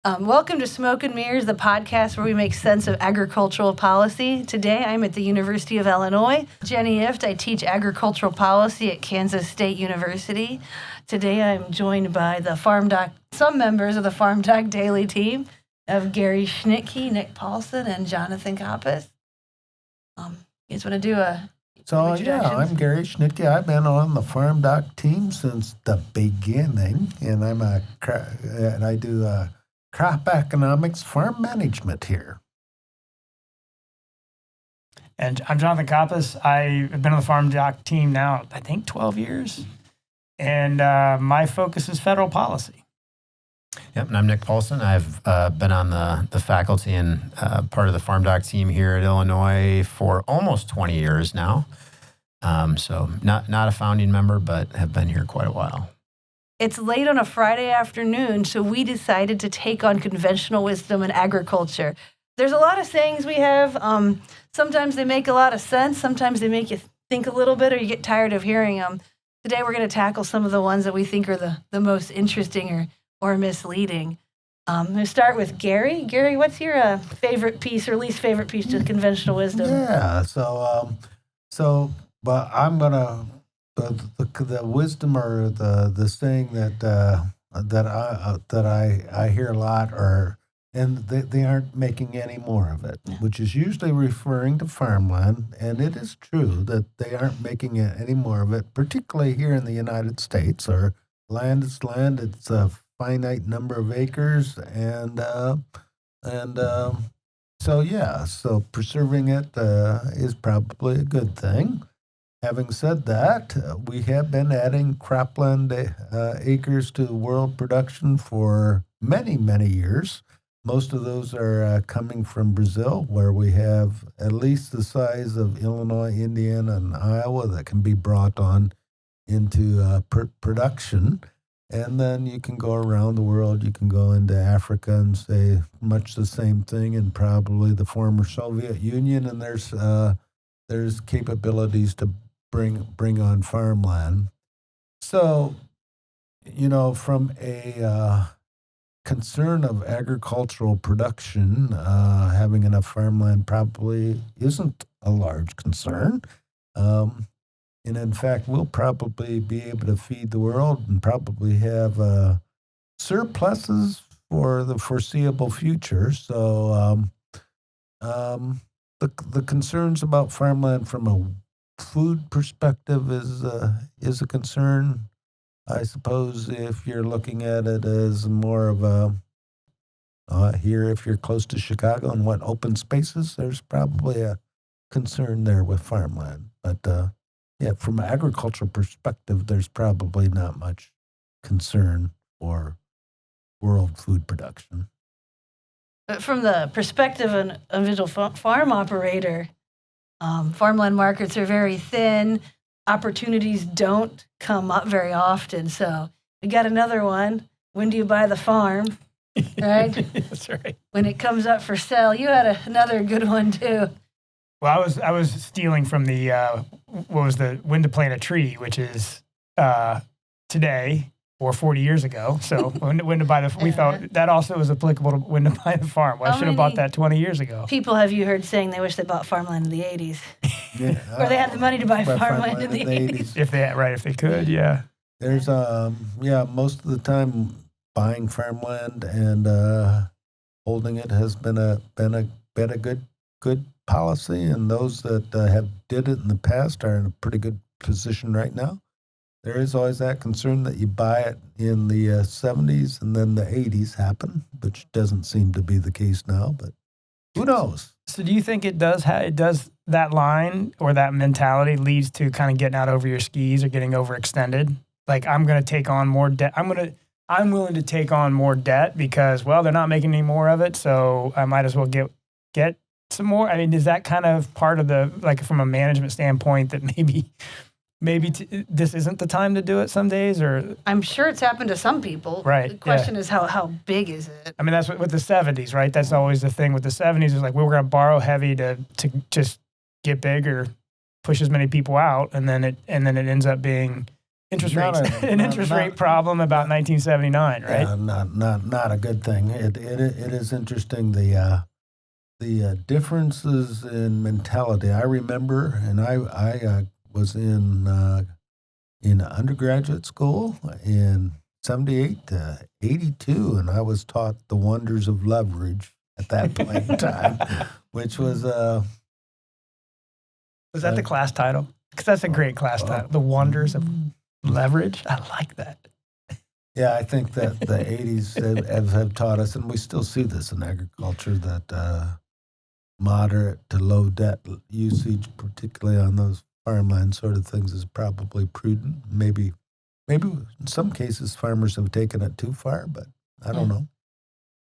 Welcome to Smoke and Mirrors, the podcast where we make sense of agricultural policy. Today, I'm at the University of Illinois. Jenny Ifft. I teach agricultural policy at Kansas State University. Today, I'm joined by the farmdoc, some members of the farmdoc daily team of Gary Schnitkey, Nick Paulson, and Jonathan Coppess. You guys want to do a I'm Gary Schnitkey. I've been on the farmdoc team since the beginning, and I do crop economics, farm management here. And I'm Jonathan Coppess. I've been on the farmdoc team now, I think, 12 years. And my focus is federal policy. Yep, and I'm Nick Paulson. I've been on the faculty and part of the farmdoc team here at Illinois for almost 20 years now. So not a founding member, but have been here quite a while. It's late on a Friday afternoon, so we decided to take on conventional wisdom in agriculture. There's a lot of sayings we have. Sometimes they make a lot of sense. Sometimes they make you think a little bit or you get tired of hearing them. Today we're going to tackle some of the ones that we think are the most interesting or misleading. I'm going to start with Gary. Gary, what's your favorite piece or least favorite piece of conventional wisdom? Yeah, but I'm going to... The wisdom or the saying that I hear a lot and they aren't making any more of it, which is usually referring to farmland, and it is true that they aren't making any more of it, particularly here in the United States. Our land is land; it's a finite number of acres, so preserving it is probably a good thing. Having said that, we have been adding cropland acres to world production for many, many years. Most of those are coming from Brazil, where we have at least the size of Illinois, Indiana, and Iowa that can be brought on into production. And then you can go around the world. You can go into Africa and say much the same thing, and probably the former Soviet Union. And there's capabilities to bring on farmland. So, from a concern of agricultural production, having enough farmland probably isn't a large concern. And in fact, we'll probably be able to feed the world and probably have surpluses for the foreseeable future. So the concerns about farmland from a food perspective is a concern. I suppose if you're looking at it as more of here, if you're close to Chicago and want open spaces, there's probably a concern there with farmland. But from an agricultural perspective, there's probably not much concern for world food production. But from the perspective of an individual farm operator, farmland markets are very thin. Opportunities don't come up very often. So we got another one. When do you buy the farm? Right? That's right. When it comes up for sale. You had another good one too. Well, I was stealing from the when to plant a tree, which is today or 40 years ago. So when to buy we thought that also was applicable to when to buy the farm. Well, I should have bought that 20 years ago. People have you heard saying they wish they bought farmland in the 80s? Yeah, or they had the money to buy farmland in the 80s. If they could, yeah. There's most of the time buying farmland and holding it has been a good policy, and those that have did it in the past are in a pretty good position right now. There is always that concern that you buy it in the 70s and then the 80s happen, which doesn't seem to be the case now, but who knows? So do you think it does that line or that mentality leads to kind of getting out over your skis or getting overextended? Like, I'm going to take on more debt. I'm willing to take on more debt because, well, they're not making any more of it, so I might as well get some more. I mean, is that kind of part of the, like, from a management standpoint that maybe this isn't the time to do it some days? Or I'm sure it's happened to some people. Right. The question is how big is it? I mean, that's with the 70s, right? That's always the thing with the 70s is like, we're going to borrow heavy to just get big or push as many people out, and then it ends up being interest Not rates, a- an not- interest not- rate problem about 1979, right? Yeah, not a good thing. It is interesting the differences in mentality. I remember, and I was in undergraduate school in 78 to 82, and I was taught the wonders of leverage at that point in time, which was Was that the class title? Because that's a great class title. The Wonders of Leverage. I like that. yeah, I think that the 80s have taught us, and we still see this in agriculture, that moderate to low debt usage, particularly on those farmland sort of things, is probably prudent. Maybe in some cases farmers have taken it too far, but I don't know.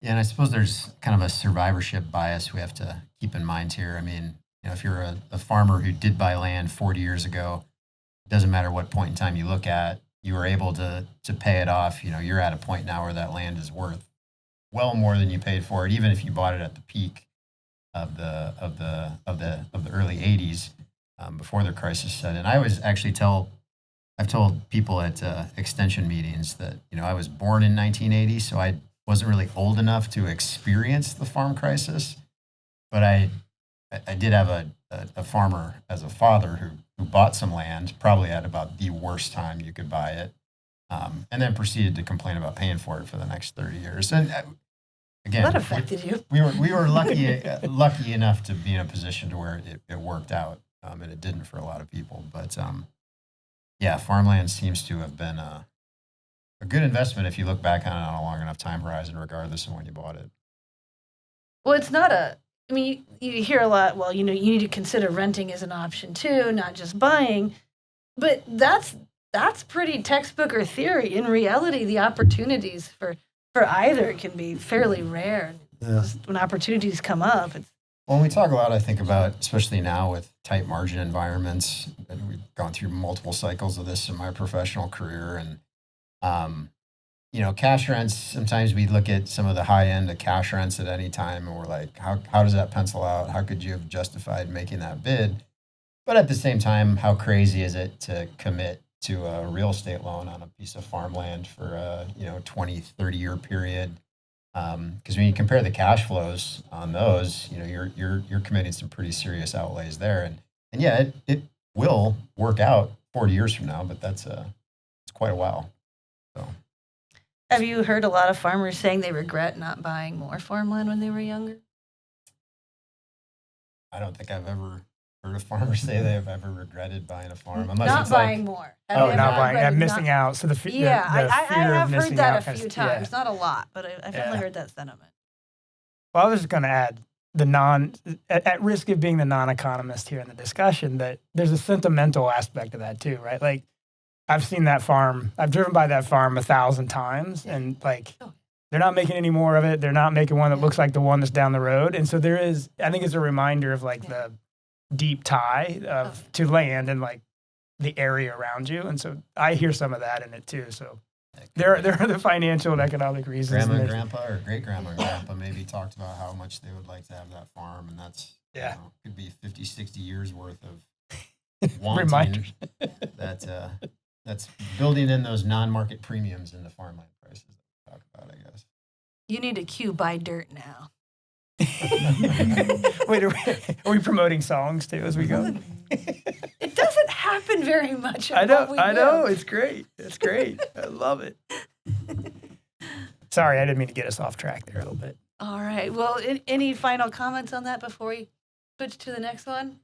Yeah, and I suppose there's kind of a survivorship bias we have to keep in mind here. I mean, if you're a farmer who did buy land 40 years ago, it doesn't matter what point in time you look at, you were able to pay it off. You're at a point now where that land is worth well more than you paid for it, even if you bought it at the peak of the early 80s, before the crisis set in. I always actually I've told people at extension meetings that I was born in 1980, so I wasn't really old enough to experience the farm crisis, but I did have a farmer as a father who bought some land, probably at about the worst time you could buy it, and then proceeded to complain about paying for it for the next 30 years. And again, That affected you. We were lucky enough to be in a position to where it worked out, and it didn't for a lot of people. But yeah, farmland seems to have been a good investment if you look back on it on a long enough time horizon, regardless of when you bought it. Well, it's not I mean, you hear a lot, well, you need to consider renting as an option too, not just buying. But that's pretty textbook or theory. In reality, the opportunities for either can be fairly rare. Yeah. Just when opportunities come up, Well, we talk a lot, I think, about, especially now with tight margin environments, and we've gone through multiple cycles of this in my professional career. And, cash rents, sometimes we look at some of the high end of cash rents at any time, and we're like, how does that pencil out? How could you have justified making that bid? But at the same time, how crazy is it to commit to a real estate loan on a piece of farmland for a 20, 30-year period? Because when you compare the cash flows on those, you're committing some pretty serious outlays there, and yeah, it will work out 40 years from now, but it's quite a while. So, have you heard a lot of farmers saying they regret not buying more farmland when they were younger? I don't think I've ever heard a farmer say they've ever regretted buying a farm, unless Not it's buying like, more. Oh, Have not you buying, regretted missing out. So the fear I have of heard missing that out a kind few of- times. Not a lot, but I've definitely Yeah. heard that sentiment. Well, I was just going to add at risk of being the non-economist here in the discussion, that there's a sentimental aspect of that too, right? Like, I've seen that farm. I've driven by that farm 1,000 times, and they're not making any more of it. They're not making one that looks like the one that's down the road. And so I think it's a reminder of the deep tie to land and the area around you. And so I hear some of that in it too. So there are the financial and economic reasons. grandma and grandpa, or great grandma and grandpa, maybe talked about how much they would like to have that farm, and that's could be 50, 60 years worth of wanting. Reminders. That's building in those non-market premiums into farmland prices that we talk about, I guess. You need to cue buy dirt now. Wait, are we promoting songs too as we go? It doesn't happen very much. I know. It's great. It's great. I love it. Sorry, I didn't mean to get us off track there a little bit. All right. Well, any final comments on that before we switch to the next one?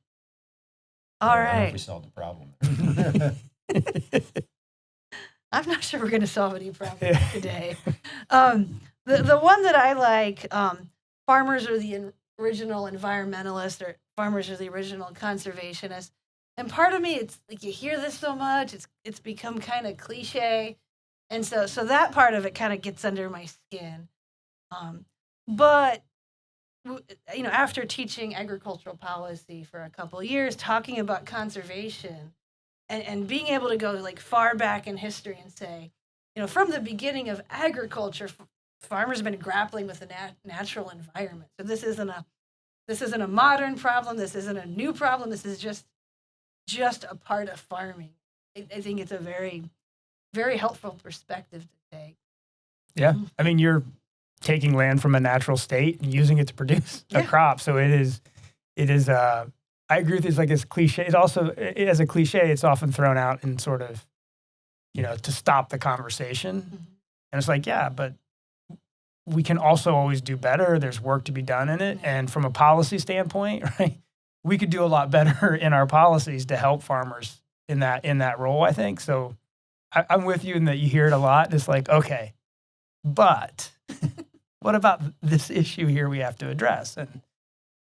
All I don't know if right. we solved the problem. I'm not sure we're going to solve any problem today. The one that I like, farmers are the original environmentalists, or farmers are the original conservationists. And part of me, it's like you hear this so much, it's become kind of cliche. And so that part of it kind of gets under my skin. But after teaching agricultural policy for a couple of years, talking about conservation, and being able to go far back in history and say, from the beginning of agriculture, farmers have been grappling with the natural environment. So this isn't a modern problem. This isn't a new problem. This is just a part of farming. I think it's a very very helpful perspective to take. Yeah. I mean, you're taking land from a natural state and using it to produce a crop. So it is, I agree with this, like it's cliche. It's also, as a cliche, it's often thrown out in sort of, to stop the conversation. Mm-hmm. And it's like, yeah, but we can also always do better. There's work to be done in it. And from a policy standpoint, right, we could do a lot better in our policies to help farmers in that role, I think. So I'm with you in that you hear it a lot. It's like, okay, but what about this issue here we have to address? And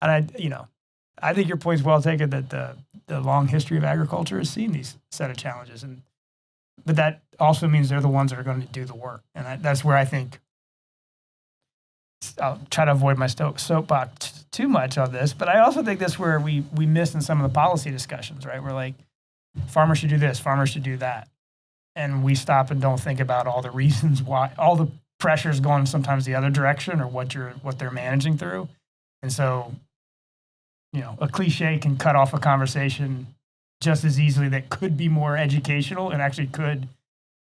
I think your point's well taken that the long history of agriculture has seen these set of challenges. But that also means they're the ones that are going to do the work. And that's where I think I'll try to avoid my soapbox too much on this, but I also think that's where we miss in some of the policy discussions, right? We're like, farmers should do this, farmers should do that. And we stop and don't think about all the reasons why, all the pressures going sometimes the other direction or what they're managing through. And so, a cliche can cut off a conversation just as easily that could be more educational and actually could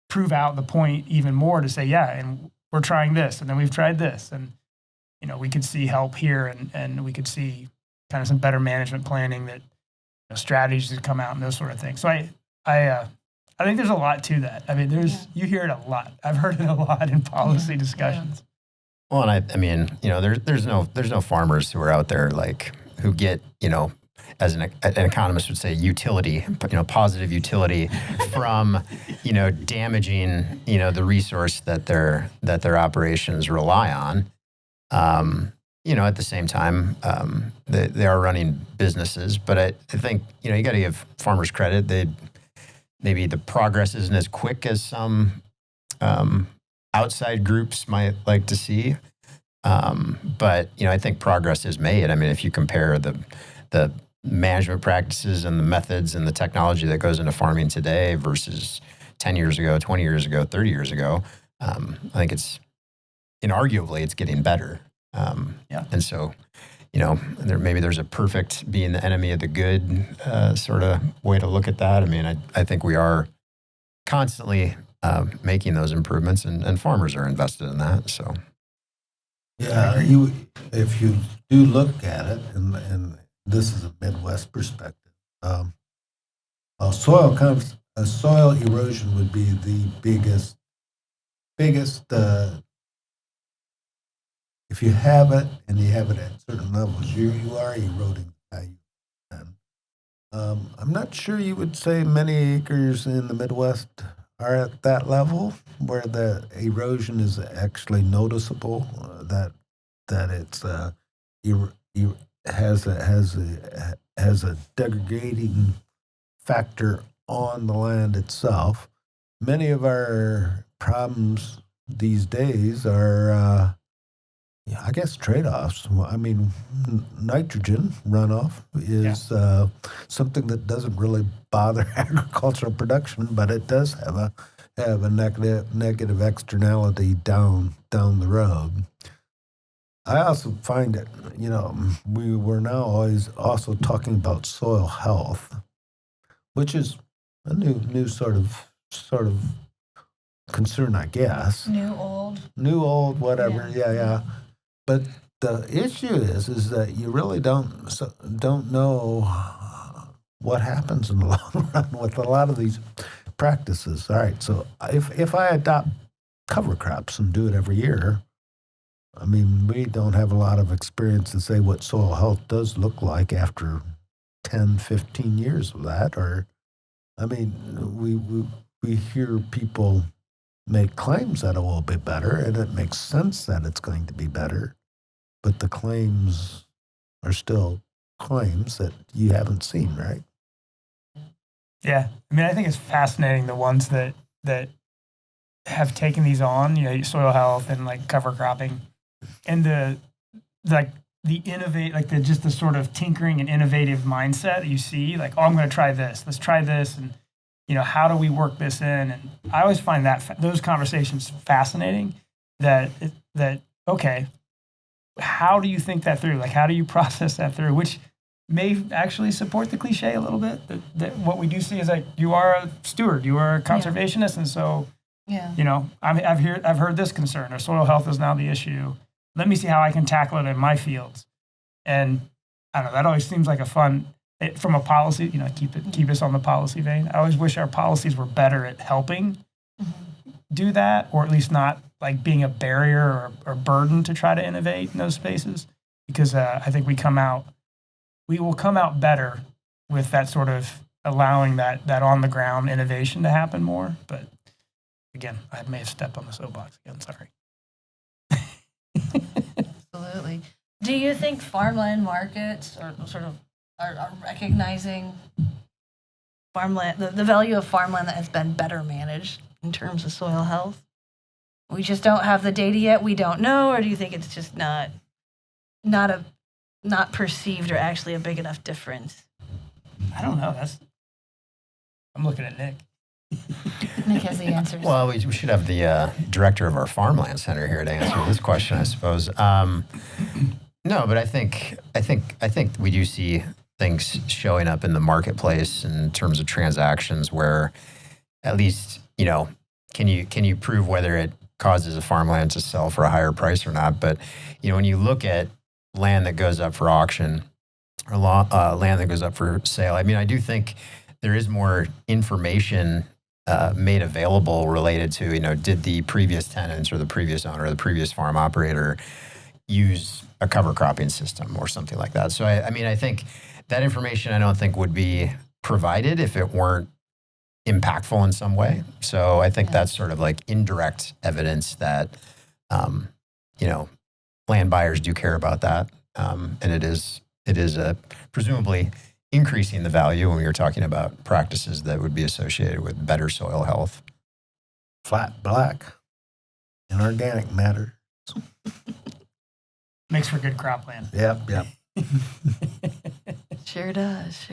prove out the point even more to say, yeah, and we're trying this, and then we've tried this, and we could see help here, and we could see kind of some better management planning that strategies that come out and those sort of things. So I think there's a lot to that. I mean, you hear it a lot. I've heard it a lot in policy discussions. Well, and I mean, there's no farmers who are out there like who get as an economist would say, utility, positive utility from, damaging, the resource that their operations rely on. At the same time, they are running businesses, but I think, you got to give farmers credit. Maybe the progress isn't as quick as some outside groups might like to see. But, I think progress is made. I mean, if you compare the management practices and the methods and the technology that goes into farming today versus 10 years ago, 20 years ago, 30 years ago, I think it's inarguably it's getting better. And so, there's a perfect being the enemy of the good sort of way to look at that. I mean, I think we are constantly making those improvements, and farmers are invested in that. So, yeah, if you do look at it, and this is a Midwest perspective, soil erosion would be the biggest. If you have it and you have it at certain levels, you are eroding value. And I'm not sure you would say many acres in the Midwest are at that level where the erosion is actually noticeable. That it's has a degrading factor on the land itself. Many of our problems these days are, I guess, trade-offs. I mean, nitrogen runoff is something that doesn't really bother agricultural production, but it does have a negative externality down the road. I also find that, we were now always also talking about soil health, which is a new sort of concern, I guess. New, old, whatever. Yeah. But the issue is that you really don't know what happens in the long run with a lot of these practices. All right, so if I adopt cover crops and do it every year, I mean, we don't have a lot of experience to say what soil health does look like after 10, 15 years of that. Or, I mean, we hear people make claims that it will be better, and it makes sense that it's going to be better, but the claims are still claims that you haven't seen, right? Yeah. I mean, I think it's fascinating, the ones that have taken these on, soil health and like cover cropping, and the innovate, like the sort of tinkering and innovative mindset that you see, like, oh, I'm going to try this. Let's try this. And, how do we work this in? And I always find those conversations fascinating that okay, how do you think that through? Like, how do you process that through? Which may actually support the cliche a little bit. That what we do see is like you are a steward, you are a conservationist, and so I've heard this concern, or soil health is now the issue. Let me see how I can tackle it in my fields. And I don't know, that always seems like a fun from a policy. Keep us on the policy vein. I always wish our policies were better at helping do that, or at least not like being a barrier or burden to try to innovate in those spaces. Because I think we will come out better with that sort of allowing that on the ground innovation to happen more. But again, I may have stepped on the soapbox again. Sorry. Absolutely. Do you think farmland markets are recognizing farmland, the value of farmland that has been better managed in terms of soil health? We just don't have the data yet. We don't know, or do you think it's just not perceived or actually a big enough difference? I don't know. I'm looking at Nick. Nick has the answers. Well, we should have the director of our farmland center here to answer this question, I suppose. No, but I think we do see things showing up in the marketplace in terms of transactions where, at least, can you prove whether it causes a farmland to sell for a higher price or not? But when you look at land that goes up for auction or land that goes up for sale, I do think there is more information made available related to, did the previous tenants or the previous owner or the previous farm operator use a cover cropping system or something like that. So I think that information I don't think would be provided if it weren't impactful in some way. So I think that's sort of like indirect evidence that, land buyers do care about that. And it is presumably increasing the value when we were talking about practices that would be associated with better soil health. Flat black and organic matter. Makes for good cropland. Yep. Sure does.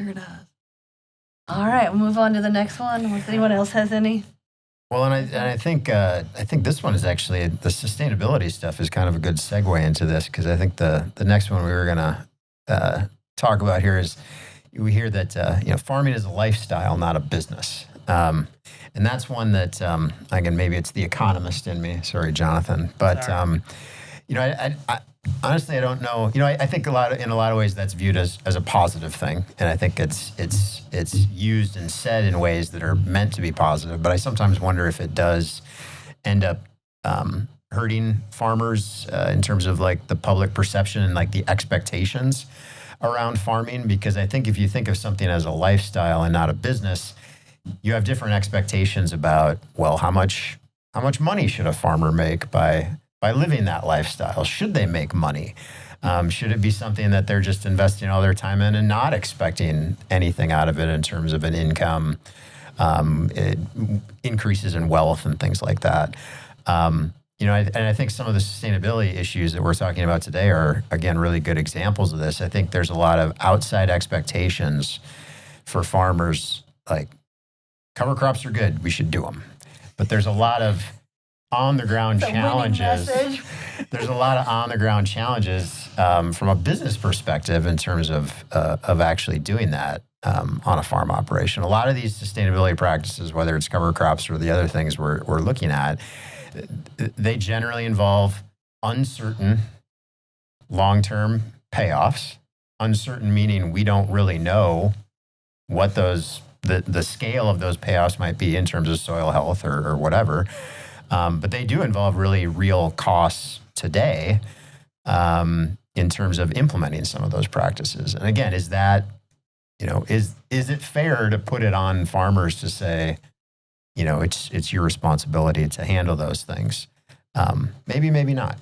All right, we'll move on to the next one. If anyone else has any? Well, and I think this one is actually, the sustainability stuff is kind of a good segue into this, because I think the next one we were going to talk about here is, we hear that farming is a lifestyle, not a business, and that's one that again, maybe it's the economist in me. Sorry, Jonathan, but I honestly, I don't know. I think in a lot of ways that's viewed as a positive thing, and I think it's used and said in ways that are meant to be positive. But I sometimes wonder if it does end up hurting farmers in terms of like the public perception and like the expectations around farming. Because I think if you think of something as a lifestyle and not a business, you have different expectations about, well, how much money should a farmer make by living that lifestyle? Should they make money? Should it be something that they're just investing all their time in and not expecting anything out of it in terms of an income, increases in wealth and things like that? And I think some of the sustainability issues that we're talking about today are, again, really good examples of this. I think there's a lot of outside expectations for farmers, like cover crops are good, we should do them. But there's a lot of on-the-ground challenges. There's a lot of on-the-ground challenges from a business perspective in terms of actually doing that on a farm operation. A lot of these sustainability practices, whether it's cover crops or the other things we're looking at, they generally involve uncertain long-term payoffs. Uncertain meaning we don't really know what the scale of those payoffs might be in terms of soil health or whatever. But they do involve really real costs today in terms of implementing some of those practices. And again, is that, is it fair to put it on farmers to say, it's your responsibility to handle those things? Maybe not.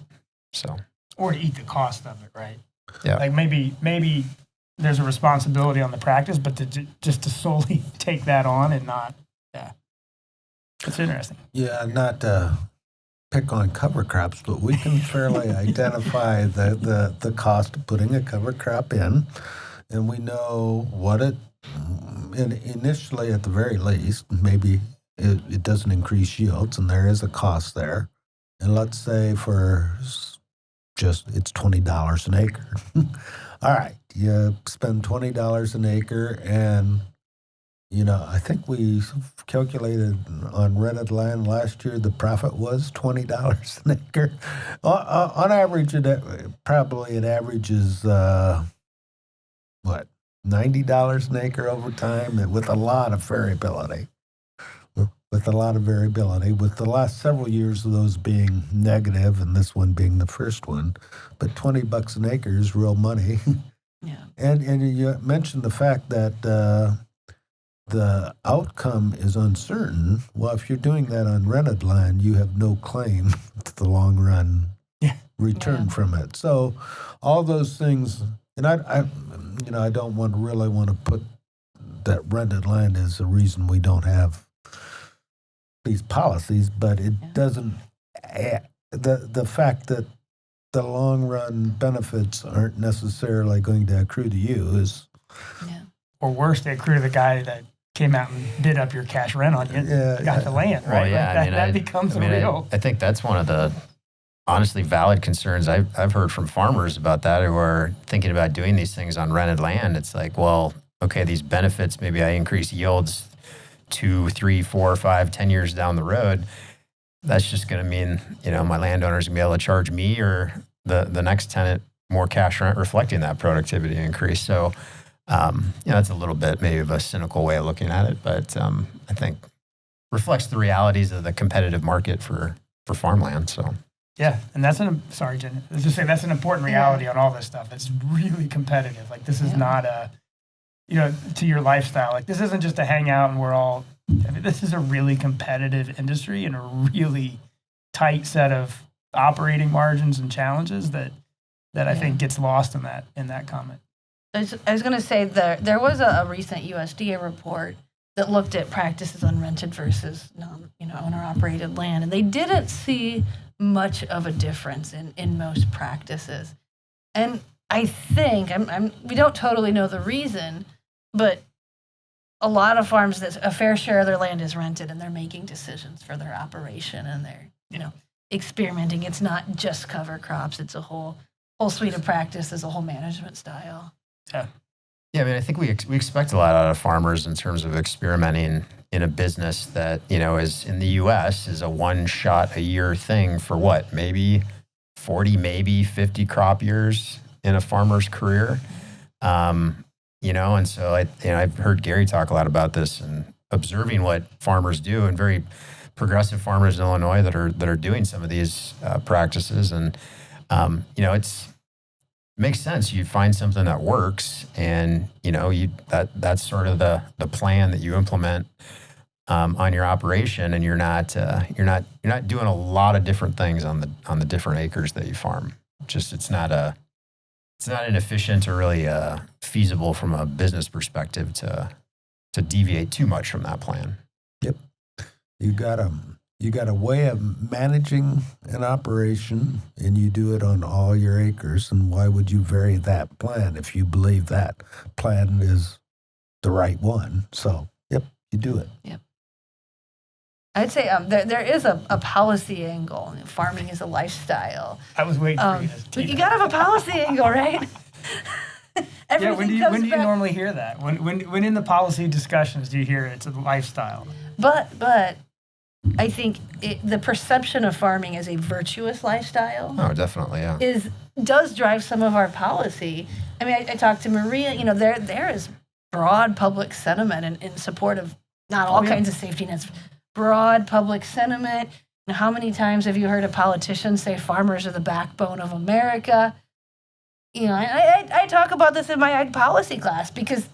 So, or to eat the cost of it, right? Yeah. Like maybe there's a responsibility on the practice, but just to solely take that on and not, it's interesting. Yeah, not to pick on cover crops, but we can fairly identify the cost of putting a cover crop in, and we know what it, initially at the very least, maybe it doesn't increase yields, and there is a cost there. And let's say for it's $20 an acre. All right, you spend $20 an acre, and I think we calculated on rented land last year the profit was $20 an acre. On average, it averages $90 an acre over time, with a lot of variability. With the last several years of those being negative, and this one being the first one, but $20 an acre is real money. Yeah. And you mentioned the fact that the outcome is uncertain. Well, if you're doing that on rented land, you have no claim to the long run return from it. So all those things, and I don't really want to put that rented land as a reason we don't have these policies, but it doesn't. The fact that the long run benefits aren't necessarily going to accrue to you is, or worse, they accrue to the guy that came out and bid up your cash rent on you, got the land, right? Well, yeah, that becomes real. I think that's one of the honestly valid concerns I've heard from farmers about that, who are thinking about doing these things on rented land. It's like, well, okay, these benefits, maybe I increase yields 2, 3, 4, 5, 10 years down the road. That's just going to mean, my landowner's going to be able to charge me or the next tenant more cash rent reflecting that productivity increase. So, that's a little bit maybe of a cynical way of looking at it, but I think reflects the realities of the competitive market for farmland. So. Yeah, and sorry, Jen. I was just saying that's an important reality on all this stuff. It's really competitive. Like, this is not to your lifestyle. Like, this isn't just to hang out and this is a really competitive industry and a really tight set of operating margins and challenges that I think gets lost in that comment. I was going to say there was a recent USDA report that looked at practices on rented versus owner-operated land, and they didn't see much of a difference in most practices. And I think we don't totally know the reason, but a lot of farms, that a fair share of their land is rented, and they're making decisions for their operation, and they're experimenting. It's not just cover crops; it's a whole suite of practices, a whole management style. Yeah. Yeah, I mean, I think we expect a lot out of farmers in terms of experimenting in a business that, is in the U.S. is a one-shot-a-year thing for what, maybe 40, maybe 50 crop years in a farmer's career. And so I've heard Gary talk a lot about this and observing what farmers do, and very progressive farmers in Illinois that are doing some of these practices. And, it makes sense. You find something that works, and that's sort of the plan that you implement on your operation, and you're not doing a lot of different things on the different acres that you farm. Just it's not inefficient or really feasible from a business perspective to deviate too much from that plan. Yep, you got a way of managing an operation, and you do it on all your acres. And why would you vary that plan if you believe that plan is the right one? So, yep, you do it. Yep. I'd say there is a policy angle. Farming is a lifestyle. I was waiting for you to. You gotta have a policy angle, right? When do you normally hear that? When in the policy discussions do you hear it's a lifestyle? But I think the perception of farming as a virtuous lifestyle. Oh, definitely, yeah. Does drive some of our policy. I mean, I talked to Maria. There is broad public sentiment in support of not all kinds of safety nets. Broad public sentiment. And how many times have you heard a politician say farmers are the backbone of America? I talk about this in my ag policy class because,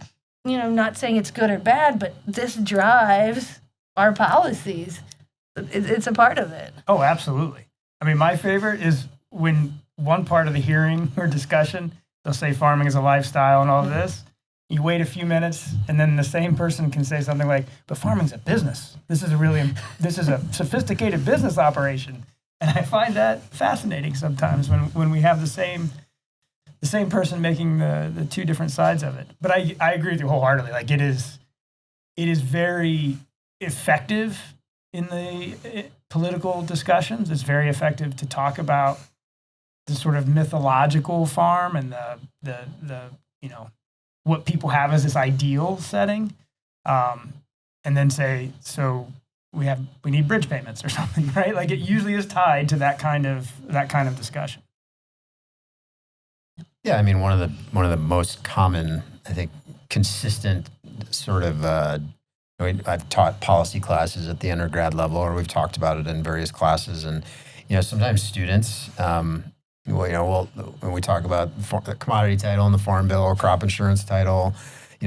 I'm not saying it's good or bad, but this drives our policies. It's a part of it. Oh, absolutely. I mean, my favorite is when one part of the hearing or discussion, they'll say farming is a lifestyle and all of this. You wait a few minutes, and then the same person can say something like, but farming's a business. This is a sophisticated business operation. And I find that fascinating sometimes when we have the same person making the two different sides of it. But I agree with you wholeheartedly. Like, it is very effective in the political discussions. It's very effective to talk about sort of mythological farm and the what people have as this ideal setting, and then say, so we need bridge payments or something, right? Like it usually is tied to that kind of discussion. Yeah, I mean, one of the most common, I think, consistent sort of. I've taught policy classes at the undergrad level, or we've talked about it in various classes, and sometimes students, when we talk about the commodity title and the farm bill or crop insurance title,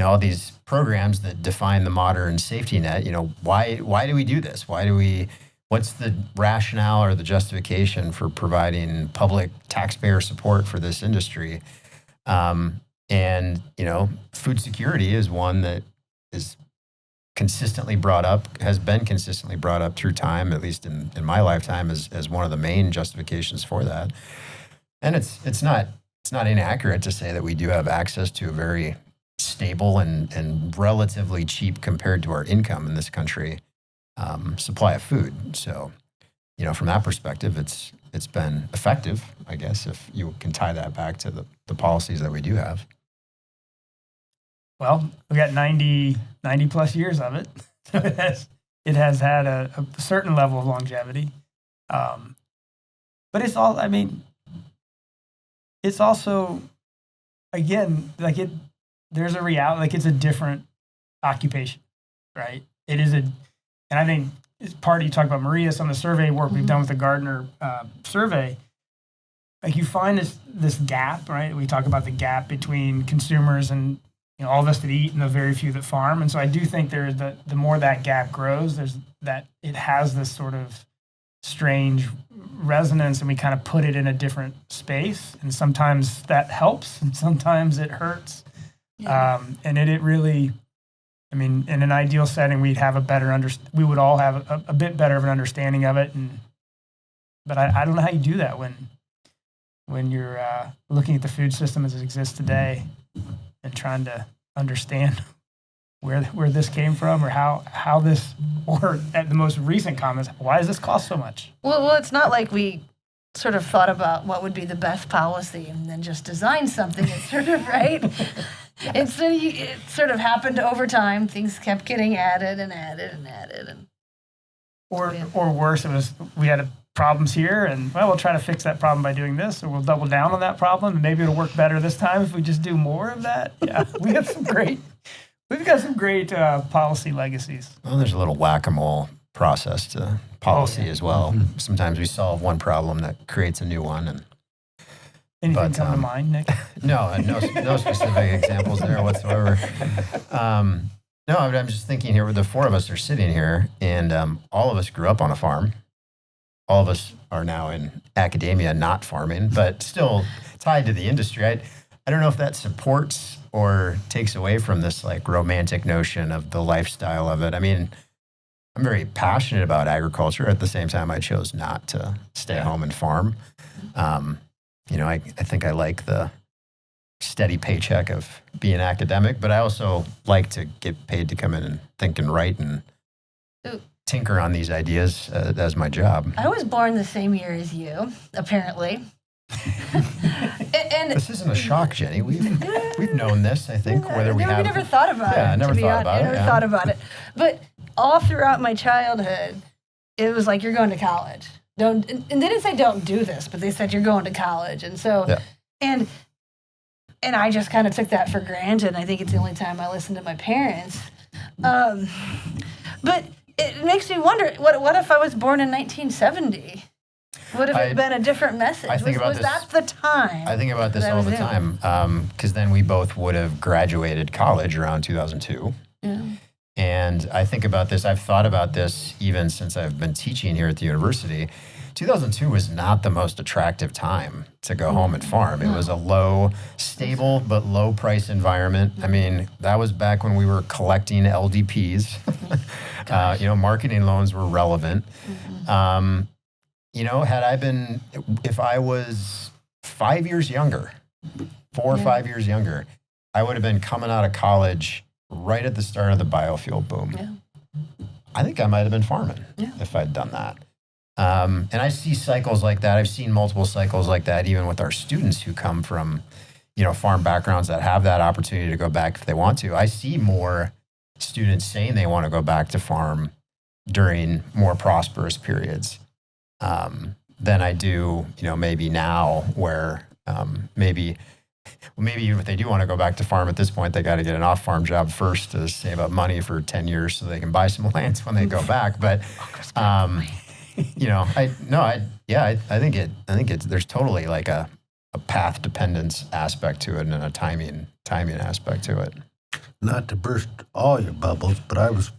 all these programs that define the modern safety net. Why do we do this? What's the rationale or the justification for providing public taxpayer support for this industry? And food security is one that is consistently brought up, has been consistently brought up through time, at least in my lifetime, as one of the main justifications for that. And it's not inaccurate to say that we do have access to a very stable and relatively cheap compared to our income in this country supply of food. So, from that perspective, it's been effective, I guess, if you can tie that back to the policies that we do have. Well, we got 90 plus years of it. So it has had a certain level of longevity. But it's also, again, there's a reality, like it's a different occupation, right? It is and I think it's part of, you talk about Maria, some of the survey work we've done with the Gardner survey, like you find this gap, right? We talk about the gap between consumers and all of us that eat and the very few that farm. And so I do think there's the more that gap grows, there's that it has this sort of strange resonance, and we kind of put it in a different space. And sometimes that helps, and sometimes it hurts. Yeah. And it really, in an ideal setting, we'd have we would all have a bit better of an understanding of it. But I don't know how you do that when you're looking at the food system as it exists today and trying to understand where this came from, or how this, or at the most recent comments, why does this cost so much? Well, it's not like we sort of thought about what would be the best policy and then just designed something. It's sort of right. It sort of happened over time. Things kept getting added and added and added, and or worse, it was we had problems here, and we'll try to fix that problem by doing this, or we'll double down on that problem, and maybe it'll work better this time if we just do more of that. Yeah, we've got some great policy legacies. Well, there's a little whack-a-mole process to policy as well. Mm-hmm. Sometimes we solve one problem that creates a new one. And anything come to mind, Nick? No specific examples there whatsoever. No, I'm just thinking here, the four of us are sitting here, and all of us grew up on a farm. All of us are now in academia, not farming, but still tied to the industry. I don't know if that supports or takes away from this romantic notion of the lifestyle of it. I'm very passionate about agriculture. At the same time, I chose not to stay home and farm. I think I like the steady paycheck of being academic, but I also like to get paid to come in and think and write and tinker on these ideas as my job. I was born the same year as you, apparently. and this isn't a shock, Jenny. We've known this, I think, whether we never thought about it. Yeah, I never thought about it. But all throughout my childhood, it was like, you're going to college. And they didn't say don't do this, but they said you're going to college. And so, and I just kind of took that for granted. I think it's the only time I listened to my parents. But it makes me wonder, what if I was born in 1970? Would have it been a different message? Was that the time? I think about this all the time, because then we both would have graduated college around 2002. Yeah. And I think about this, I've thought about this even since I've been teaching here at the university. 2002 was not the most attractive time to go home and farm. It was a stable but low price environment. That was back when we were collecting LDPs. Marketing loans were relevant. Mm-hmm. If I was 5 years younger, 4 or 5 years younger, I would have been coming out of college right at the start of the biofuel boom. Yeah. I think I might have been farming if I'd done that. And I see cycles like that. I've seen multiple cycles like that, even with our students who come from, farm backgrounds that have that opportunity to go back if they want to. I see more students saying they want to go back to farm during more prosperous periods than I do, maybe now where maybe if they do want to go back to farm at this point, they got to get an off-farm job first to save up money for 10 years so they can buy some lands when they go back. But, I think there's totally like a path dependence aspect to it and a timing aspect to it. Not to burst all your bubbles, but I was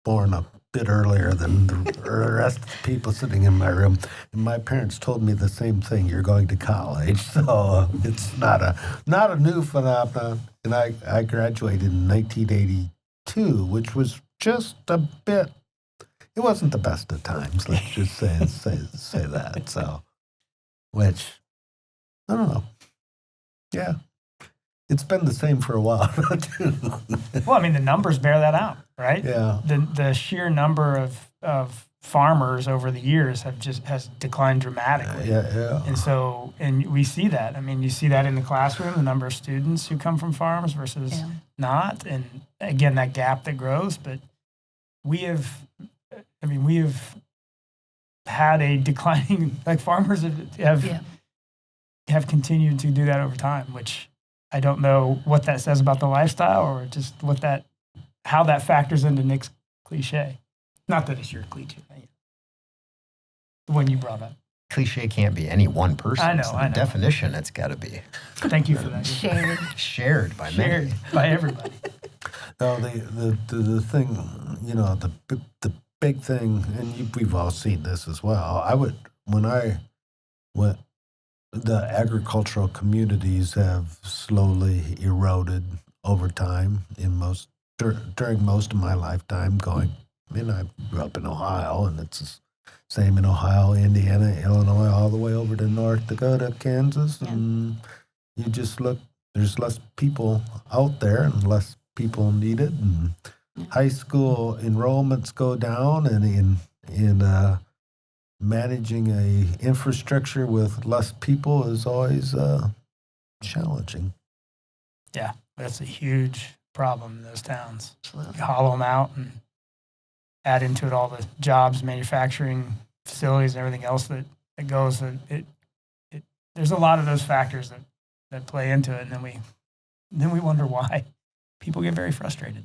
born a bit earlier than the rest of the people sitting in my room, and my parents told me the same thing: you're going to college. So it's not a new phenomenon. And I graduated in 1982, which was just a bit. It wasn't the best of times. Let's just say that. So, which I don't know. Yeah. It's been the same for a while, too. Well, I mean, the numbers bear that out, right? Yeah. The sheer number of farmers over the years has declined dramatically. Yeah. And we see that. I mean, you see that in the classroom, the number of students who come from farms versus not. And again, that gap that grows. But we have had a declining, like farmers have continued to do that over time, which I don't know what that says about the lifestyle or just how that factors into Nick's cliche. Not that it's your cliche, the one you brought up. Cliche can't be any one person. I know. So the definition, it's got to be. Thank you for that. Shared by many. Shared by everybody. No, the thing, the big thing, and we've all seen this as well. The agricultural communities have slowly eroded over time during most of my lifetime I grew up in Ohio, and it's the same in Ohio, Indiana, Illinois, all the way over to North Dakota, Kansas, and you just look, there's less people out there and less people needed, and high school enrollments go down, and in managing a infrastructure with less people is always challenging. Yeah, that's a huge problem in those towns. Absolutely. You hollow them out and add into it all the jobs, manufacturing facilities, and everything else that goes. There's a lot of those factors that play into it, and then we wonder why people get very frustrated.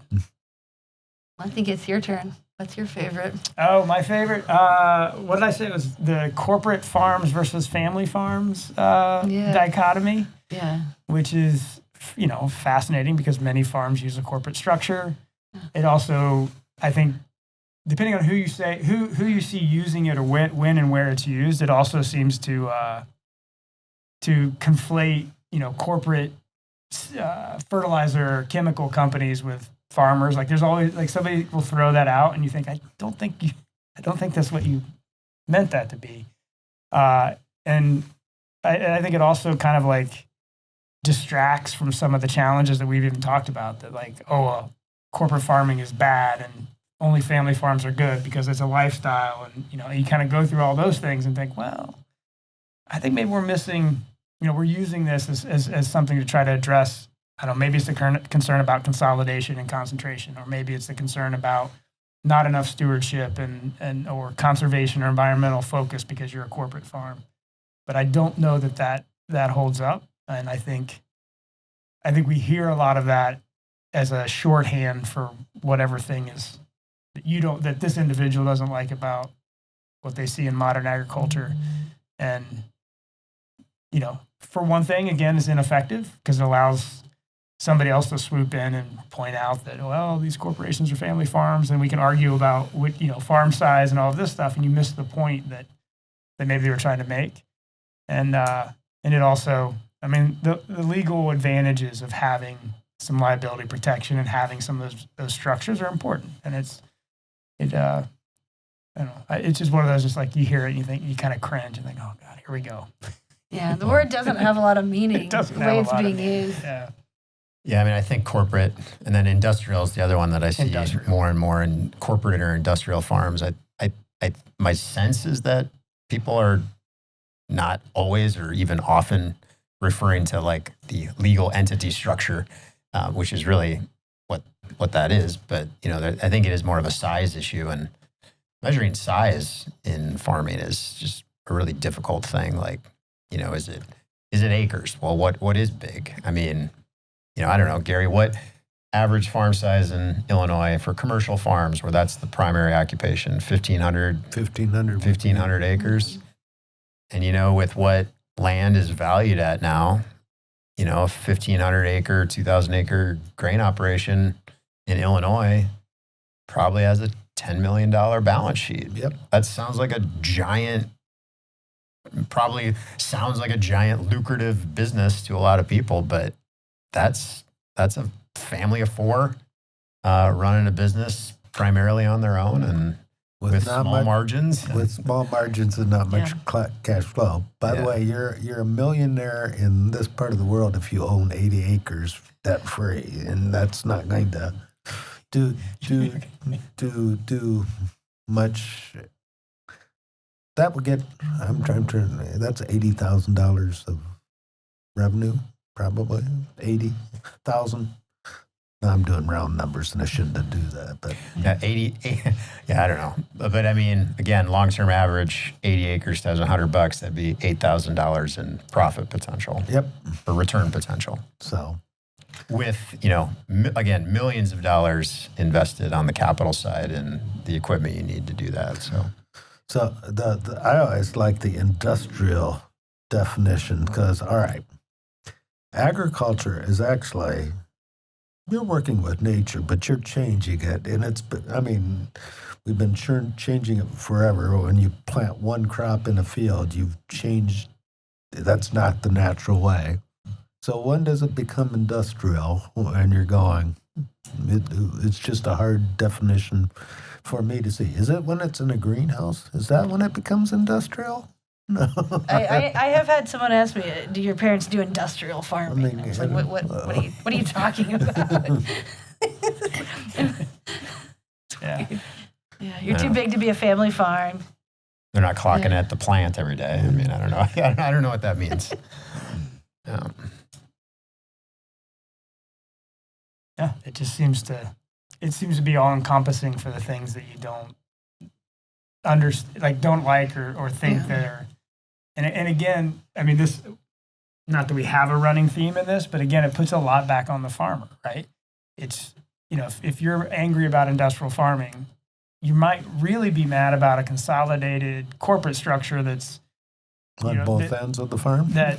I think it's your turn. What's your favorite? Oh, my favorite. What did I say? It was the corporate farms versus family farms dichotomy. Yeah. Which is, fascinating because many farms use a corporate structure. It also, I think, depending on who you see using it or when and where it's used, it also seems to conflate, corporate fertilizer chemical companies with farmers. Like there's always like somebody will throw that out and you think, I don't think that's what you meant that to be. And I think it also kind of like distracts from some of the challenges that we've even talked about, that like, corporate farming is bad and only family farms are good because it's a lifestyle. And, you kind of go through all those things and think, well, I think maybe we're missing, we're using this as something to try to address. I don't know, maybe it's the current concern about consolidation and concentration, or maybe it's the concern about not enough stewardship and or conservation or environmental focus because you're a corporate farm. But I don't know that holds up. And I think we hear a lot of that as a shorthand for whatever thing is that this individual doesn't like about what they see in modern agriculture. And, for one thing, again, is ineffective because it allows somebody else to swoop in and point out that, well, these corporations are family farms, and we can argue about what, farm size and all of this stuff, and you miss the point that maybe they were trying to make. And it also, the legal advantages of having some liability protection and having some of those structures are important. And I don't know, it's just one of those, just like you hear it and you kind of cringe and think, oh God, here we go. Yeah, the word doesn't have a lot of meaning the way it's being used. Yeah. Yeah, I think corporate and then industrial is the other one that I see more and more in corporate or industrial farms. My sense is that people are not always or even often referring to like the legal entity structure, which is really what that is. But, I think it is more of a size issue, and measuring size in farming is just a really difficult thing. Like, is it acres? Well, what is big? I mean, I don't know, Gary, what average farm size in Illinois for commercial farms where that's the primary occupation? 1,500 acres. And, with what land is valued at now, a 1,500 acre, 2,000 acre grain operation in Illinois probably has a $10 million balance sheet. Yep. That sounds like a giant, lucrative business to a lot of people, but that's a family of four running a business primarily on their own and with small margins. With small margins and not much cash flow. By the way, you're a millionaire in this part of the world if you own 80 acres debt free, and that's not going to do much. That would get. That's $80,000 of revenue, probably 80,000. I'm doing round numbers, and I shouldn't do that. But 80. Yeah, I don't know. But I mean, again, long-term average, 80 acres times $100. That'd be $8,000 in profit potential. Yep. Or return potential. So, with again, millions of dollars invested on the capital side and the equipment you need to do that. So I always like the industrial definition because, all right, agriculture is actually. You're working with nature, but you're changing it. And we've been changing it forever. When you plant one crop in a field, you've changed. That's not the natural way. So when does it become industrial? And you're going, it's just a hard definition for me to see. Is it when it's in a greenhouse? Is that when it becomes industrial? No. I have had someone ask me, do your parents do industrial farming? I was like, what are you talking about? Yeah. Yeah, you're too big to be a family farm. They're not clocking at the plant every day. I mean, I don't know. I don't know what that means. Yeah, it just seems to be all encompassing for the things that you don't don't like or think that are. And again, I mean, this, not that we have a running theme in this, but again, it puts a lot back on the farmer, right? It's, if you're angry about industrial farming, you might really be mad about a consolidated corporate structure that's on both ends of the farm. That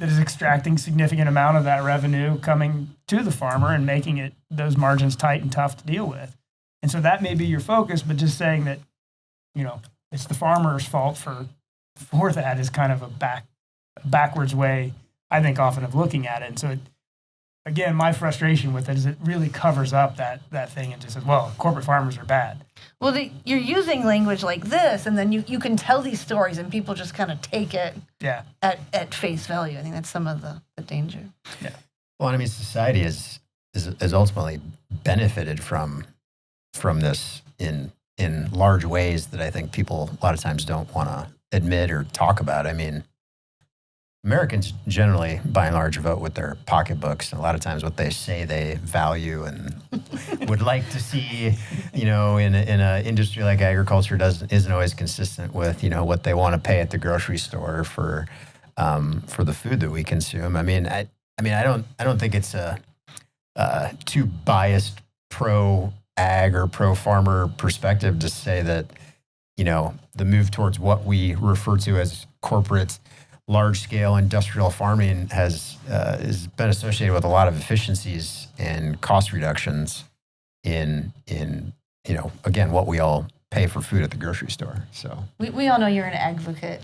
is extracting significant amount of that revenue coming to the farmer and making it those margins tight and tough to deal with. And so that may be your focus, but just saying that, it's the farmer's fault for that is kind of a backwards way, I think, often of looking at it. And so, again, my frustration with it is it really covers up that thing and just says, well, corporate farmers are bad. Well, you're using language like this, and then you can tell these stories, and people just kind of take it at face value. I think that's some of the danger. Yeah. Well, I mean, society is ultimately benefited from this in large ways that I think people a lot of times don't want to admit or talk about. I mean, Americans generally, by and large, vote with their pocketbooks, and a lot of times what they say they value and would like to see, in an industry like agriculture isn't always consistent with, what they want to pay at the grocery store for the food that we consume. I mean, I don't think it's a too biased pro ag or pro farmer perspective to say that, the move towards what we refer to as corporate large-scale industrial farming has been associated with a lot of efficiencies and cost reductions in again, what we all pay for food at the grocery store. So we all know you're an advocate.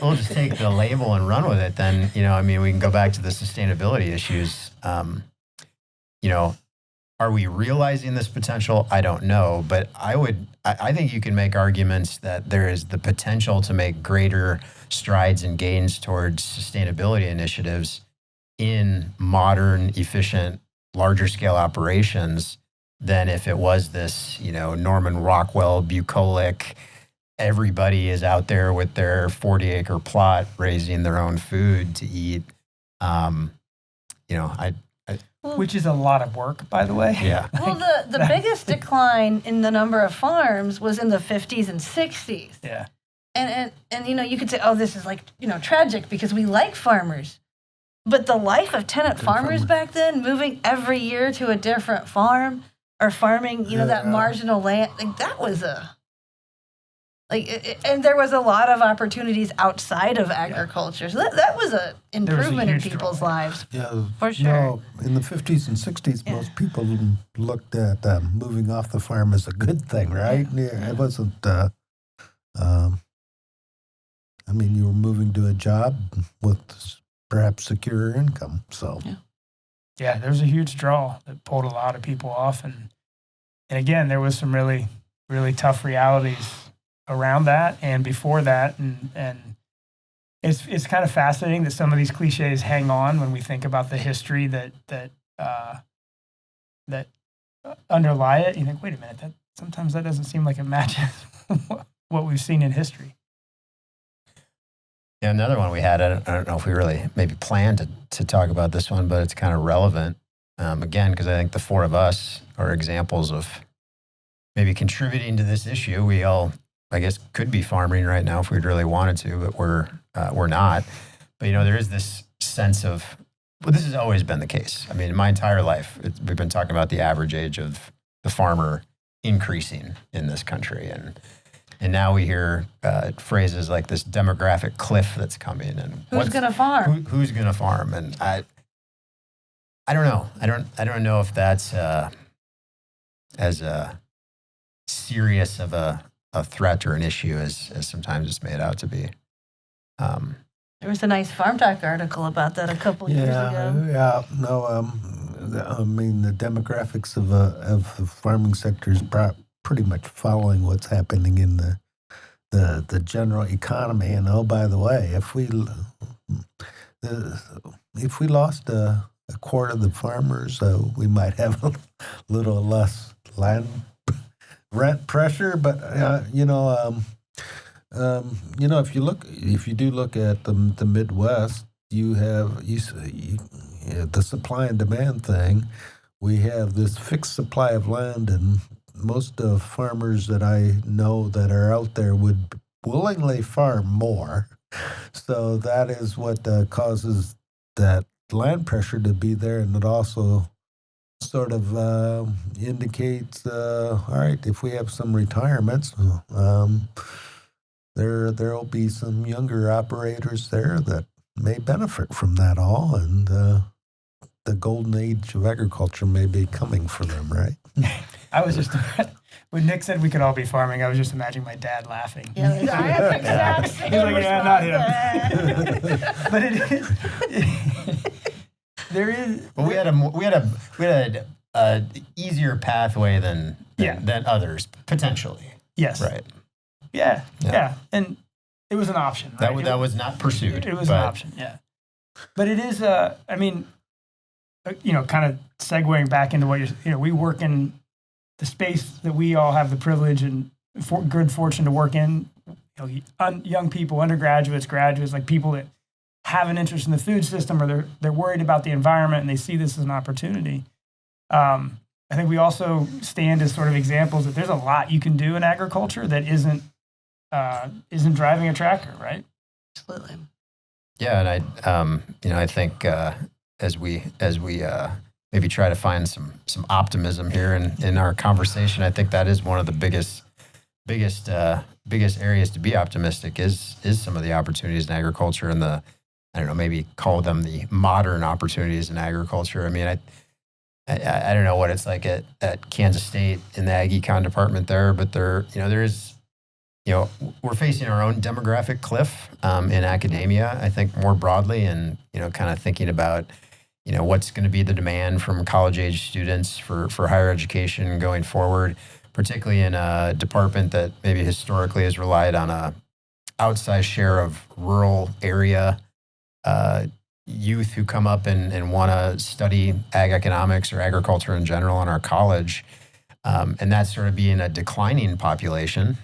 We'll just take the label and run with it. Then we can go back to the sustainability issues. Are we realizing this potential? I don't know, but I think you can make arguments that there is the potential to make greater strides and gains towards sustainability initiatives in modern, efficient, larger scale operations than if it was this, Norman Rockwell, bucolic, everybody is out there with their 40-acre plot raising their own food to eat. Which is a lot of work, by the way. Yeah. Well, the biggest decline in the number of farms was in the 50s and 60s. Yeah. And you could say, oh, this is tragic because we like farmers. But the life of tenant farmers back then, moving every year to a different farm or farming, that marginal land, that was and there was a lot of opportunities outside of agriculture. So that was an improvement in people's lives. Yeah, for sure. No, in the 50s and 60s, most people looked at moving off the farm as a good thing, right? Yeah. It wasn't, you were moving to a job with perhaps secure income, so. Yeah, there was a huge draw that pulled a lot of people off. And again, there was some really, really tough realities around that and before that. And it's kind of fascinating that some of these cliches hang on when we think about the history that underlie it. You think, wait a minute, sometimes that doesn't seem like it matches what we've seen in history. Yeah, another one we had, I don't know if we really maybe planned to talk about this one, but it's kind of relevant, again, because I think the four of us are examples of maybe contributing to this issue. We all, I guess, could be farming right now if we'd really wanted to, but we're not. But, there is this sense of, well, this has always been the case. In my entire life, we've been talking about the average age of the farmer increasing in this country. And now we hear phrases like this demographic cliff that's coming, and who's going to farm? Who's going to farm? And I don't know. I don't know if that's as serious of a threat or an issue as sometimes it's made out to be. There was a nice farmdoc article about that a couple years ago. Yeah, no. The demographics of the farming sector is pretty much following what's happening in the general economy. And oh, by the way, if we lost a quarter of the farmers, we might have a little less land rent pressure. But if you do look at the Midwest, you have the supply and demand thing. We have this fixed supply of land, and most of farmers that I know that are out there would willingly farm more. So that is what causes that land pressure to be there, and it also sort of indicates, all right, if we have some retirements, there'll be some younger operators there that may benefit from that all, and the golden age of agriculture may be coming for them, right? I was just, when Nick said we could all be farming, I was just imagining my dad laughing. Yeah, he's like, yeah, not him. But it is, there is. Well, we had a easier pathway than others, potentially. Yes. Right. Yeah. And it was an option. Right? That was not pursued. It was an option, yeah. But it is, kind of segueing back into what we work in the space that we all have the privilege and good fortune to work in. Young people, undergraduates, graduates, like people that have an interest in the food system, or they're worried about the environment and they see this as an opportunity. I think we also stand as sort of examples that there's a lot you can do in agriculture that isn't driving a tractor, right? Absolutely. Yeah, and I think as we maybe try to find some optimism here in our conversation, I think that is one of the biggest areas to be optimistic is some of the opportunities in agriculture and maybe call them the modern opportunities in agriculture. I don't know what it's like at Kansas State in the Ag Econ department there, but there is, we're facing our own demographic cliff in academia, I think more broadly, and, kind of thinking about, what's going to be the demand from college age students for higher education going forward, particularly in a department that maybe historically has relied on a outsized share of rural area youth who come up and want to study ag economics or agriculture in general in our college. And that's sort of being a declining population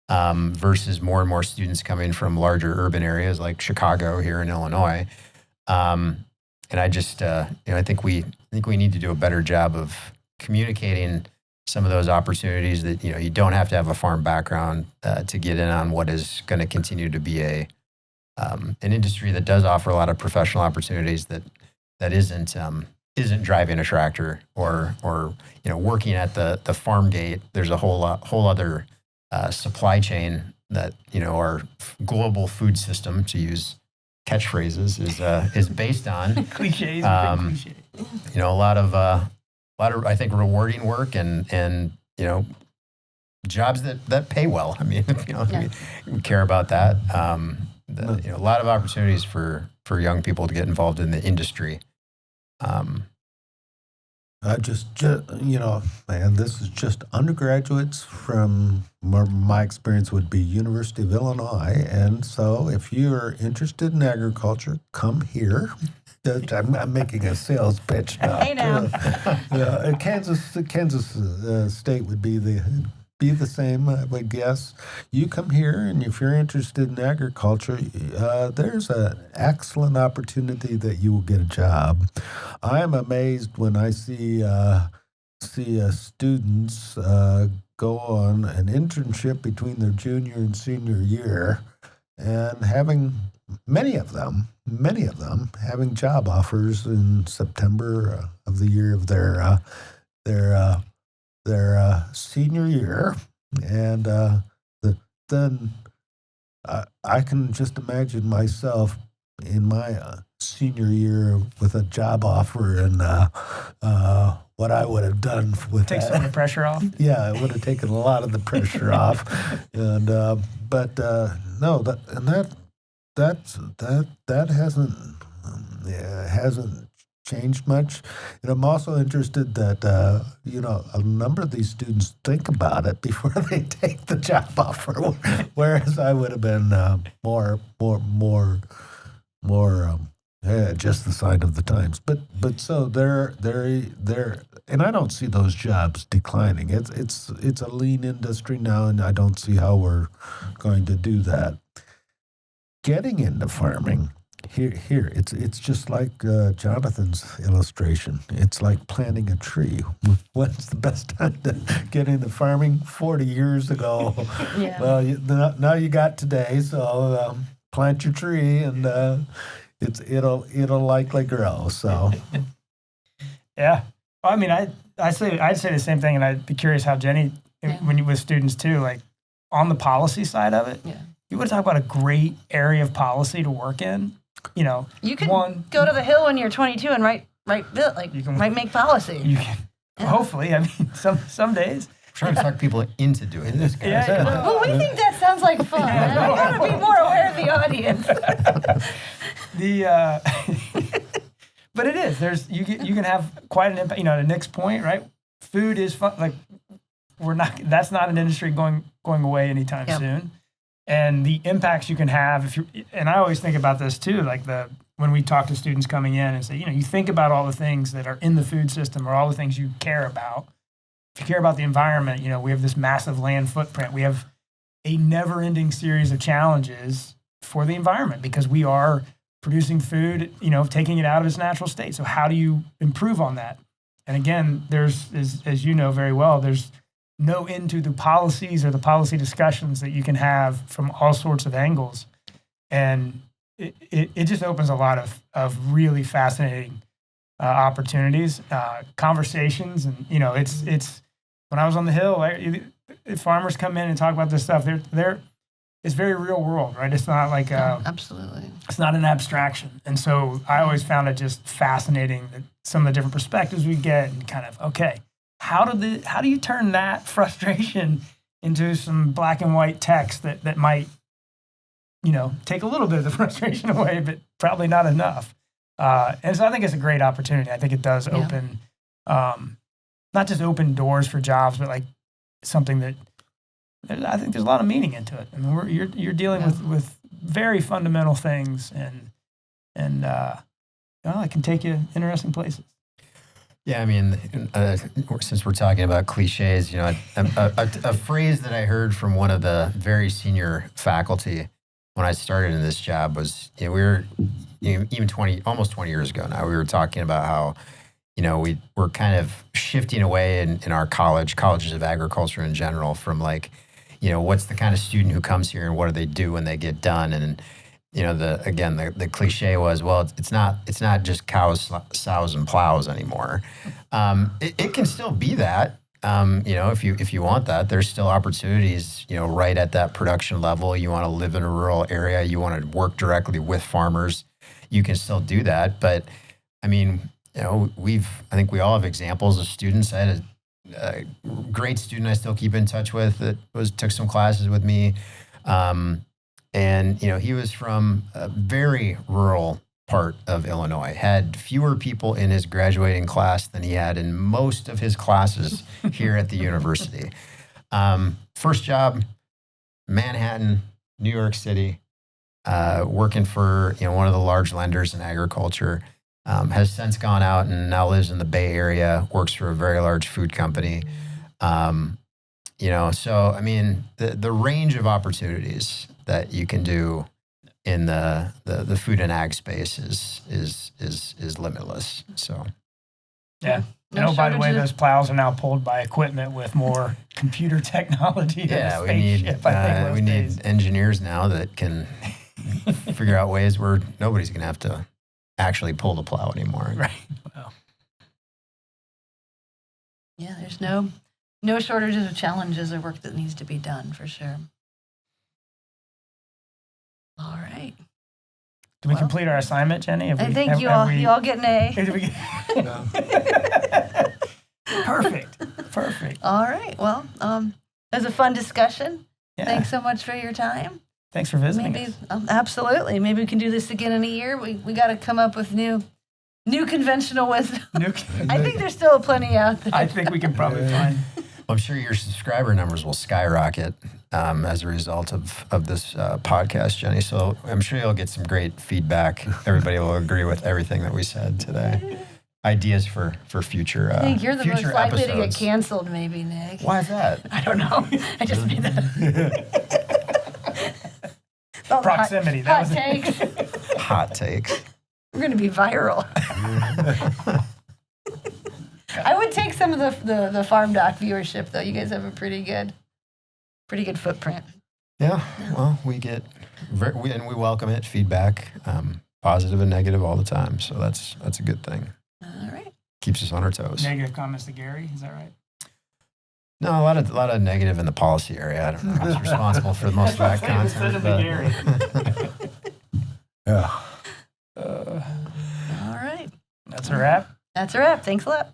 versus more and more students coming from larger urban areas like Chicago here in Illinois. And I just, I think we need to do a better job of communicating some of those opportunities that, you don't have to have a farm background to get in on what is going to continue to be an industry that does offer a lot of professional opportunities that isn't driving a tractor or working at the farm gate. There's a whole other supply chain that our global food system, to use catchphrases, is based on. Cliches. Cliches. A lot of I think rewarding work and jobs that pay well. I mean, we care about that. A lot of opportunities for young people to get involved in the industry. I just, man, this is just undergraduates from my experience would be University of Illinois. And so if you're interested in agriculture, come here. I'm making a sales pitch now. Hey now. Kansas State would be the same, I would guess. You come here, and if you're interested in agriculture, there's an excellent opportunity that you will get a job. I'm amazed when I see students go on an internship between their junior and senior year, and having many of them having job offers in September of the year of their senior year, and then I can just imagine myself in my senior year with a job offer and what I would have done with Take that. some of the pressure off. Yeah, it would have taken a lot of the pressure off, and that hasn't changed much. And I'm also interested that a number of these students think about it before they take the job offer, whereas I would have been more just the sign of the times. But so they're and I don't see those jobs declining. It's a lean industry now, and I don't see how we're going to do that. Getting into farming. Here, it's just like Jonathan's illustration. It's like planting a tree. When's the best time to get into farming? 40 years ago. Yeah. Well, now you got today, so plant your tree, and it'll likely grow. So. Yeah. Well, I mean, I'd say the same thing, and I'd be curious how Jenny, when you with students too, like on the policy side of it. Yeah. You want to talk about a great area of policy to work in. You can go to the Hill when you're 22 and write bill, make policy. You can, hopefully. I mean, some days. I'm trying to talk people into doing this, guys. Yeah. Well, we think that sounds like fun. I want to be more aware of the audience. But it is. You can have quite an impact. To Nick's point, right? Food is fun. Like that's not an industry going away anytime soon. And the impacts you can have and I always think about this too, like when we talk to students coming in and say, you think about all the things that are in the food system or all the things you care about. If you care about the environment, we have this massive land footprint. We have a never-ending series of challenges for the environment because we are producing food, taking it out of its natural state. So how do you improve on that? And again, there's, as you know very well, there's no end to the policies or the policy discussions that you can have from all sorts of angles. And it just opens a lot of really fascinating opportunities, conversations. And, it's when I was on the Hill, if farmers come in and talk about this stuff, it's very real world, right? It's not like absolutely. It's not an abstraction. And so I always found it just fascinating that some of the different perspectives we get and kind of, okay, how do you turn that frustration into some black and white text that might, take a little bit of the frustration away, but probably not enough. And so I think it's a great opportunity. I think it does open, not just open doors for jobs, but like something that I think there's a lot of meaning into it. I mean, you're dealing with very fundamental things, and it can take you interesting places. Yeah, I mean, since we're talking about cliches, you know, a phrase that I heard from one of the very senior faculty when I started in this job was, you know, we were even almost 20 years ago now, we were talking about how, you know, we're kind of shifting away in our colleges of agriculture in general from like, you know, what's the kind of student who comes here and what do they do when they get done? And, you know, the cliche was, well, it's not just cows, sows, and plows anymore. It can still be that. You know, if you want that, there's still opportunities, you know, right at that production level. You want to live in a rural area, you want to work directly with farmers, you can still do that. But I mean, you know, I think we all have examples of students. I had a great student I still keep in touch with that took some classes with me. And, you know, he was from a very rural part of Illinois, had fewer people in his graduating class than he had in most of his classes here at the university. First job, Manhattan, New York City, working for, you know, one of the large lenders in agriculture, has since gone out and now lives in the Bay Area, works for a very large food company. You know, so, I mean, the range of opportunities that you can do in the food and ag space is limitless. So, yeah. No By the way, shortages. those plows are now pulled by equipment with more computer technology than yeah, a we need spaceship, I think, most we need days. engineers now that can figure out ways where nobody's going to have to actually pull the plow anymore. Right. Well, Yeah, there's no shortages of challenges or work that needs to be done for sure. All right. did we Well, complete our assignment, Jenny? I think you all get an A. Did we- Perfect. All right. Well, it was a fun discussion. Yeah. Thanks so much for your time. Thanks for visiting Maybe us. absolutely. Maybe we can do this again in a year. We got to come up with new conventional wisdom. I think there's still plenty out there. I think we can probably find. I'm sure your subscriber numbers will skyrocket as a result of this podcast, Jenny. So I'm sure you'll get some great feedback. Everybody will agree with everything that we said today. Ideas for future I think you're the most future likely to get episodes. canceled, maybe, Nick. Why is that? I don't know. I just made that up. All the Proximity, that Hot was it. takes. Hot takes. We're going to be viral. I would take some of the farm doc viewership, though. You guys have a pretty good footprint. Yeah. Well, we get and we welcome it, feedback, positive and negative all the time. So that's a good thing. All right. Keeps us on our toes. Negative comments to Gary, is that right? No, a lot of negative in the policy area. I don't know who's responsible for most of that content. Send them to but- Gary. Yeah. All right. That's a wrap. That's a wrap. Thanks a lot.